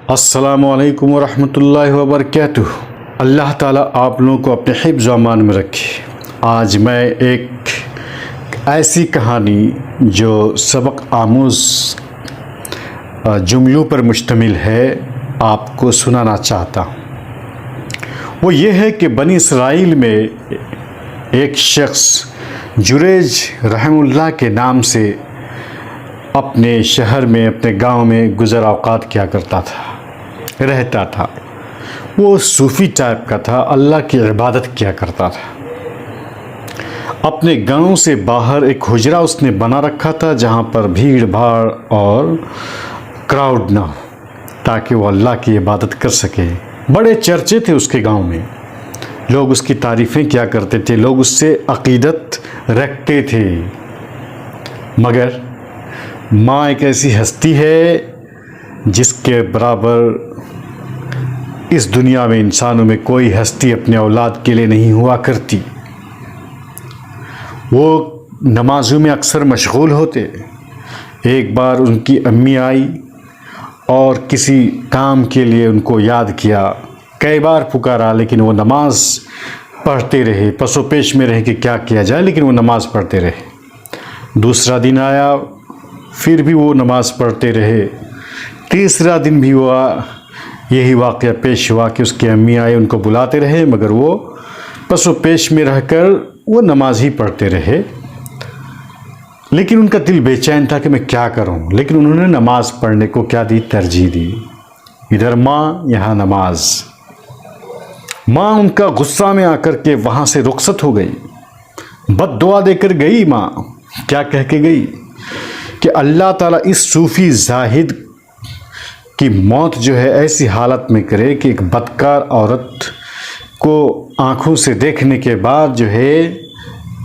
السلام علیکم ورحمۃ اللہ وبرکاتہ۔ اللہ تعالیٰ آپ لوگوں کو اپنے حفظ و امان میں رکھے۔ آج میں ایک ایسی کہانی جو سبق آموز جملوں پر مشتمل ہے آپ کو سنانا چاہتا ہوں۔ وہ یہ ہے کہ بنی اسرائیل میں ایک شخص جریج رحم اللہ کے نام سے اپنے شہر میں اپنے گاؤں میں گزر اوقات کیا کرتا تھا، رہتا تھا۔ وہ صوفی ٹائپ کا تھا، اللہ کی عبادت کیا کرتا تھا۔ اپنے گاؤں سے باہر ایک حجرہ اس نے بنا رکھا تھا جہاں پر بھیڑ بھاڑ اور کراؤڈ نہ ہو، تاکہ وہ اللہ کی عبادت کر سکے۔ بڑے چرچے تھے اس کے گاؤں میں، لوگ اس کی تعریفیں کیا کرتے تھے، لوگ اس سے عقیدت رکھتے تھے۔ مگر ماں ایک ایسی ہستی ہے جس کے برابر اس دنیا میں انسانوں میں کوئی ہستی اپنے اولاد کے لیے نہیں ہوا کرتی۔ وہ نمازوں میں اکثر مشغول ہوتے۔ ایک بار ان کی امی آئی اور کسی کام کے لیے ان کو یاد کیا، کئی بار پکارا، لیکن وہ نماز پڑھتے رہے، پس و پیش میں رہے کہ کیا کیا جائے، لیکن وہ نماز پڑھتے رہے۔ دوسرا دن آیا، پھر بھی وہ نماز پڑھتے رہے۔ تیسرا دن بھی وہ یہی واقعہ پیش ہوا کہ اس کی امی آئے، ان کو بلاتے رہے، مگر وہ پس و پیش میں رہ کر وہ نماز ہی پڑھتے رہے۔ لیکن ان کا دل بے چین تھا کہ میں کیا کروں، لیکن انہوں نے نماز پڑھنے کو کیا دی، ترجیح دی۔ ادھر ماں، یہاں نماز۔ ماں ان کا غصہ میں آ کر کے وہاں سے رخصت ہو گئی، بد دعا دے کر گئی۔ ماں کیا کہہ کے گئی کہ اللہ تعالیٰ اس صوفی زاہد کی موت جو ہے ایسی حالت میں کرے کہ ایک بدکار عورت کو آنکھوں سے دیکھنے کے بعد جو ہے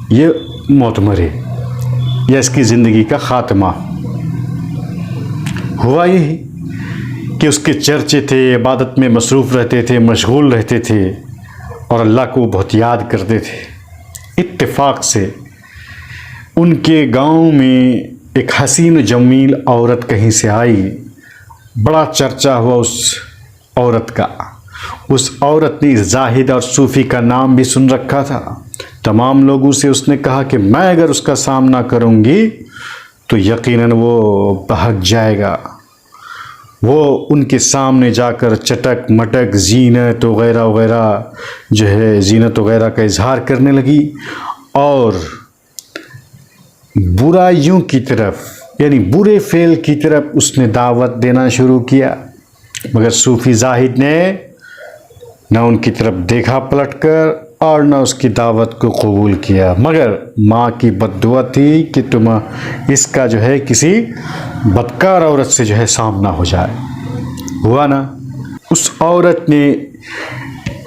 یہ موت مرے، یا اس کی زندگی کا خاتمہ۔ ہوا یہی کہ اس کے چرچے تھے، عبادت میں مصروف رہتے تھے، مشغول رہتے تھے اور اللہ کو بہت یاد کرتے تھے۔ اتفاق سے ان کے گاؤں میں ایک حسین و جمیل عورت کہیں سے آئی۔ بڑا چرچا ہوا اس عورت کا۔ اس عورت نے زاہد اور صوفی کا نام بھی سن رکھا تھا۔ تمام لوگوں سے اس نے کہا کہ میں اگر اس کا سامنا کروں گی تو یقیناً وہ بہک جائے گا۔ وہ ان کے سامنے جا کر چٹک مٹک زینت وغیرہ وغیرہ جو ہے زینت وغیرہ کا اظہار کرنے لگی، اور برائیوں کی طرف یعنی برے فعل کی طرف اس نے دعوت دینا شروع کیا۔ مگر صوفی زاہد نے نہ ان کی طرف دیکھا پلٹ کر اور نہ اس کی دعوت کو قبول کیا، مگر ماں کی بد دعا تھی کہ تم اس کا جو ہے کسی بدکار عورت سے جو ہے سامنا ہو جائے۔ ہوا نا، اس عورت نے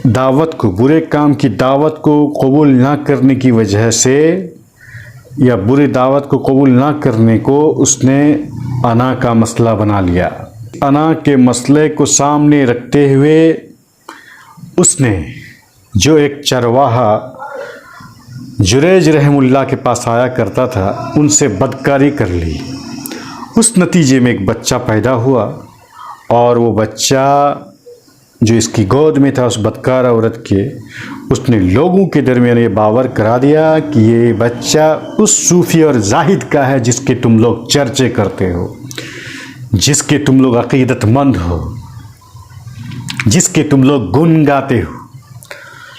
دعوت کو، برے کام کی دعوت کو قبول نہ کرنے کی وجہ سے، یا بری دعوت کو قبول نہ کرنے کو اس نے انا کا مسئلہ بنا لیا۔ انا کے مسئلے کو سامنے رکھتے ہوئے اس نے جو ایک چرواہا جریج رحم اللہ کے پاس آیا کرتا تھا ان سے بدکاری کر لی۔ اس نتیجے میں ایک بچہ پیدا ہوا، اور وہ بچہ جو اس کی گود میں تھا اس بدکار عورت کے، اس نے لوگوں کے درمیان یہ باور کرا دیا کہ یہ بچہ اس صوفی اور زاہد کا ہے جس کے تم لوگ چرچے کرتے ہو، جس کے تم لوگ عقیدت مند ہو، جس کے تم لوگ گن گاتے ہو۔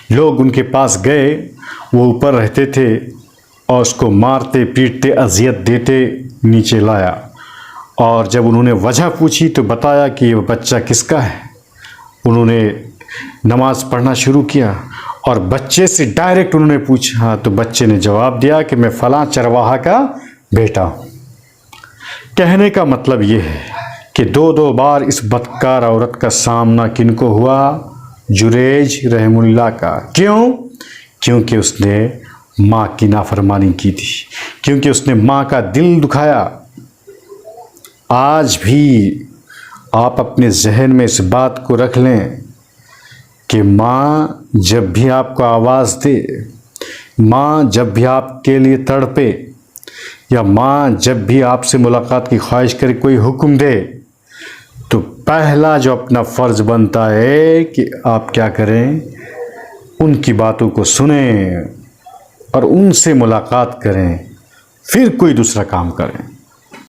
لوگ ان کے پاس گئے، وہ اوپر رہتے تھے اور اس کو مارتے پیٹتے اذیت دیتے نیچے لایا، اور جب انہوں نے وجہ پوچھی تو بتایا کہ یہ بچہ کس کا ہے۔ انہوں نے نماز پڑھنا شروع کیا اور بچے سے ڈائریکٹ انہوں نے پوچھا، تو بچے نے جواب دیا کہ میں فلاں چرواہا کا بیٹا ہوں۔ کہنے کا مطلب یہ ہے کہ دو بار اس بدکار عورت کا سامنا کن کو ہوا؟ جریج رحم اللہ کا۔ کیوں؟ کیونکہ اس نے ماں کی نافرمانی کی تھی، کیونکہ اس نے ماں کا دل دکھایا۔ آج بھی آپ اپنے ذہن میں اس بات کو رکھ لیں کہ ماں جب بھی آپ کو آواز دے، ماں جب بھی آپ کے لیے تڑپے، یا ماں جب بھی آپ سے ملاقات کی خواہش کرے، کوئی حکم دے، تو پہلا جو اپنا فرض بنتا ہے کہ آپ کیا کریں، ان کی باتوں کو سنیں اور ان سے ملاقات کریں، پھر کوئی دوسرا کام کریں۔